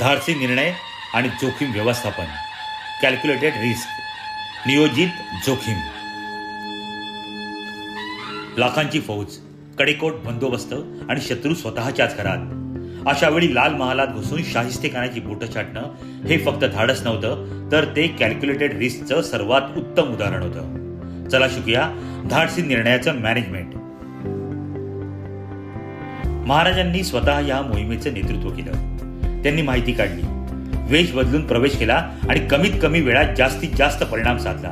धाडसी निर्णय आणि जोखीम व्यवस्थापन, कॅल्क्युलेटेड रिस्क, नियोजित जोखीम. लाखांची फौज, कडेकोट बंदोबस्त आणि शत्रू स्वतःच्याच घरात. अशा वेळी लाल महालात घुसून शाहिस्तेखानाची बोटं छाटणं हे फक्त धाडस नव्हतं, तर ते कॅल्क्युलेटेड रिस्कचं सर्वात उत्तम उदाहरण होतं. चला शिकूया धाडसी निर्णयाचं मॅनेजमेंट. महाराजांनी स्वतः या मोहिमेचं नेतृत्व केलं. त्यांनी माहिती काढली, वेश बदलून प्रवेश केला आणि कमीत कमी वेळात जास्तीत जास्त परिणाम साधला.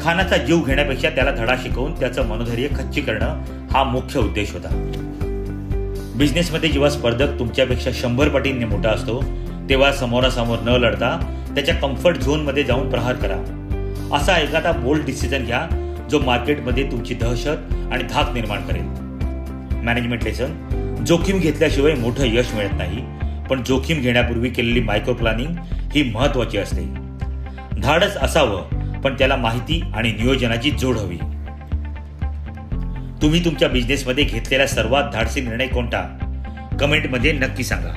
खानाचा जीव घेण्यापेक्षा त्याला धडा शिकवून त्याचं मनोधैर्य खच्ची करणं हा मुख्य उद्देश होता. बिझनेसमध्ये जेव्हा स्पर्धक तुमच्यापेक्षा 100 पटींनी मोठा असतो, तेव्हा समोरासमोर न लढता त्याच्या कम्फर्ट झोनमध्ये जाऊन प्रहार करा. असा एखादा बोल्ड डिसिजन घ्या जो मार्केटमध्ये तुमची दहशत आणि धाक निर्माण करेल. मॅनेजमेंट लेसन: जोखीम घेतल्याशिवाय मोठं यश मिळत नाही, पण जोखीम घेण्यापूर्वी केलेली मायक्रो प्लॅनिंग ही महत्वाची असते. धाडस असावं, पण त्याला माहिती आणि नियोजनाची जोड हवी. तुम्ही तुमच्या बिझनेसमध्ये घेतलेला सर्वात धाडसी निर्णय कोणता? कमेंटमध्ये नक्की सांगा.